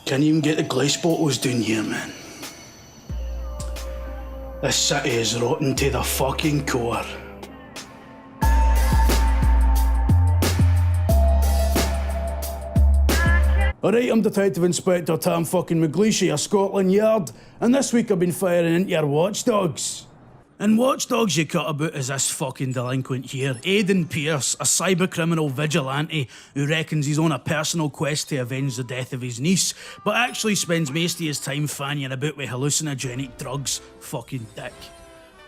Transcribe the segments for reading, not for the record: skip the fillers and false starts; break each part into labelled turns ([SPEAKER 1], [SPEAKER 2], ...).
[SPEAKER 1] Can't even get the glass bottles down here, man. This city is rotten to the fucking core. Alright, I'm Detective Inspector Tam fucking McGleeshy of Scotland Yard, and this week I've been firing into your watchdogs. And watchdogs you cut about is this fucking delinquent here, Aidan Pearce, a cybercriminal vigilante who reckons he's on a personal quest to avenge the death of his niece, but actually spends most of his time fannying about with hallucinogenic drugs. Fucking dick.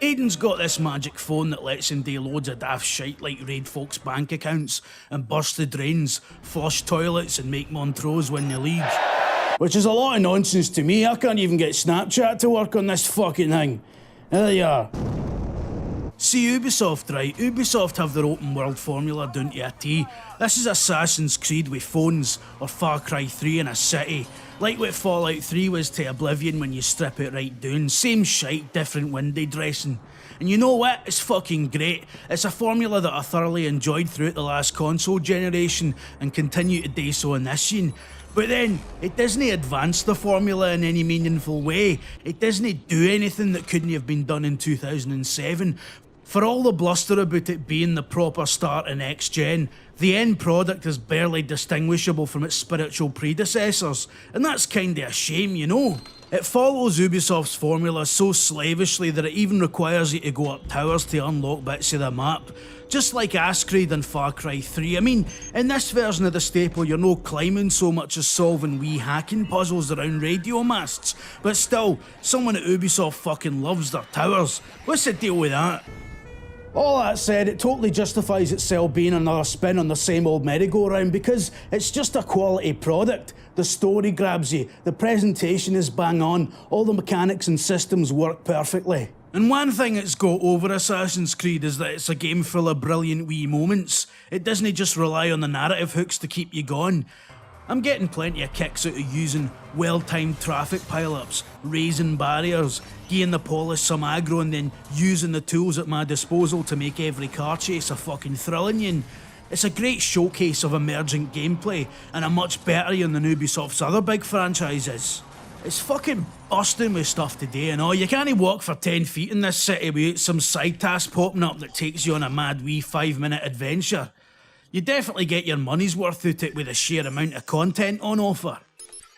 [SPEAKER 1] Aidan's got this magic phone that lets him do loads of daft shite like raid folks' bank accounts and burst the drains, flush toilets and make Montrose win the league. Which is a lot of nonsense to me. I can't even get Snapchat to work on this fucking thing. There you are. See Ubisoft, right? Ubisoft have their open world formula down to a T. This is Assassin's Creed with phones, or Far Cry 3 in a city. Like what Fallout 3 was to Oblivion when you strip it right down. Same shite, different window dressing. And you know what? It's fucking great. It's a formula that I thoroughly enjoyed throughout the last console generation and continue to do so in this one. But then, it doesn't advance the formula in any meaningful way. It doesn't do anything that couldn't have been done in 2007. For all the bluster about it being the proper start in X-Gen, the end product is barely distinguishable from its spiritual predecessors, and that's kinda a shame, you know. It follows Ubisoft's formula so slavishly that it even requires you to go up towers to unlock bits of the map. Just like Ascraid and Far Cry 3. I mean, in this version of the staple you're no climbing so much as solving wee hacking puzzles around radio masts. But still, someone at Ubisoft fucking loves their towers. What's the deal with that? All that said, it totally justifies itself being another spin on the same old merry-go-round because it's just a quality product. The story grabs you, the presentation is bang on, all the mechanics and systems work perfectly. And one thing that's got over Assassin's Creed is that it's a game full of brilliant wee moments. It doesn't just rely on the narrative hooks to keep you going. I'm getting plenty of kicks out of using well-timed traffic pile-ups, raising barriers, giving the police some aggro and then using the tools at my disposal to make every car chase a fucking thrilling one. It's a great showcase of emergent gameplay and a much better one than Ubisoft's other big franchises. It's fucking busting with stuff today and all. You can't walk for 10 feet in this city without some side task popping up that takes you on a mad wee 5-minute adventure. You definitely get your money's worth out it with the sheer amount of content on offer.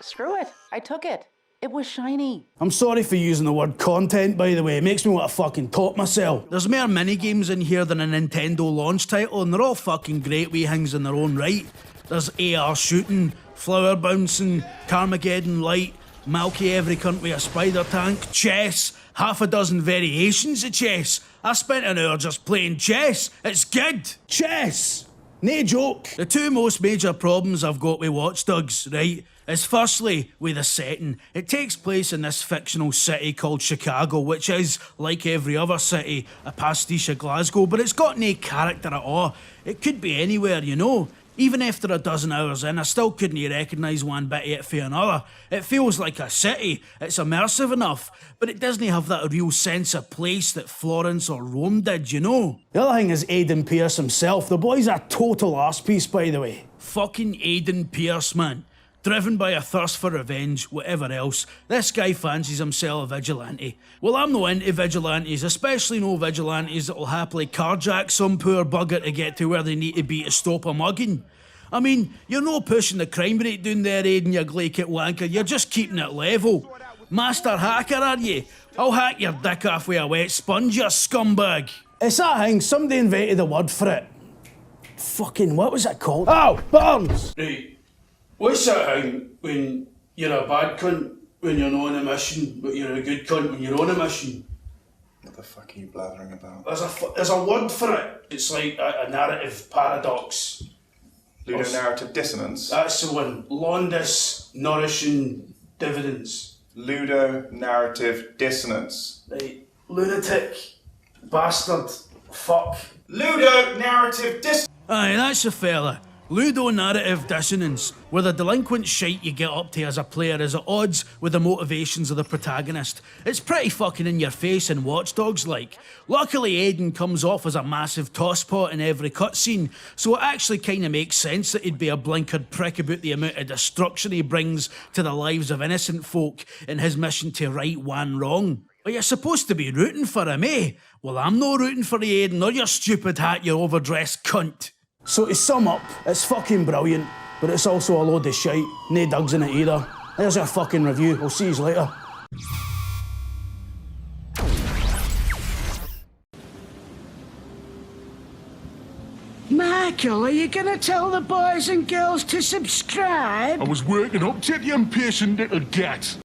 [SPEAKER 2] Screw it, I took it. It was shiny.
[SPEAKER 1] I'm sorry for using the word content, by the way. It makes me want to fucking top myself. There's more mini-games in here than a Nintendo launch title, and they're all fucking great wee things in their own right. There's AR shooting, flower bouncing, Carmageddon Light, Malky every cunt with a spider tank, chess, half a dozen variations of chess. I spent an hour just playing chess. It's good. Chess! No joke. The two most major problems I've got with Watch Dogs, right, is firstly with the setting. It takes place in this fictional city called Chicago, which is, like every other city, a pastiche of Glasgow, but it's got no character at all. It could be anywhere, you know. Even after a dozen hours in, I still couldn't recognise one bit of it for another. It feels like a city, it's immersive enough, but it doesn't have that real sense of place that Florence or Rome did, you know? The other thing is Aidan Pearce himself. The boy's a total arsepiece, by the way. Fucking Aidan Pearce, man. Driven by a thirst for revenge, whatever else, this guy fancies himself a vigilante. Well, I'm no into vigilantes, especially no vigilantes that'll happily carjack some poor bugger to get to where they need to be to stop a mugging. I mean, you're no pushing the crime rate down there, Aidan, you glaikit wanker, you're just keeping it level. Master hacker, are you? I'll hack your dick off with a wet sponge, you scumbag. It's that thing, somebody invented the word for it. Fucking, what was it called? Oh, Burns! Right. What's that thing when you're a bad cunt when you're not on a mission, but you're a good cunt when you're on a mission?
[SPEAKER 3] What the fuck are you blathering about?
[SPEAKER 1] There's a word for it. It's like a narrative paradox.
[SPEAKER 3] Ludonarrative dissonance?
[SPEAKER 1] That's the one. Londis, nourishing dividends.
[SPEAKER 3] Ludonarrative dissonance.
[SPEAKER 1] Right. Lunatic. Bastard. Fuck.
[SPEAKER 3] Ludonarrative dissonance.
[SPEAKER 1] Aye, that's the fella. Ludonarrative dissonance, where the delinquent shite you get up to as a player is at odds with the motivations of the protagonist. It's pretty fucking in your face in Watch Dogs like. Luckily Aiden comes off as a massive tosspot in every cutscene, so it actually kinda makes sense that he'd be a blinkered prick about the amount of destruction he brings to the lives of innocent folk in his mission to right one wrong. But you're supposed to be rooting for him, eh? Well, I'm no rooting for you, Aiden, or your stupid hat, you overdressed cunt. So to sum up, it's fucking brilliant, but it's also a load of shite. No dugs in it either. There's our fucking review. I'll see you later.
[SPEAKER 4] Michael, are you gonna tell the boys and girls to subscribe?
[SPEAKER 5] I was working up to the impatient little gat.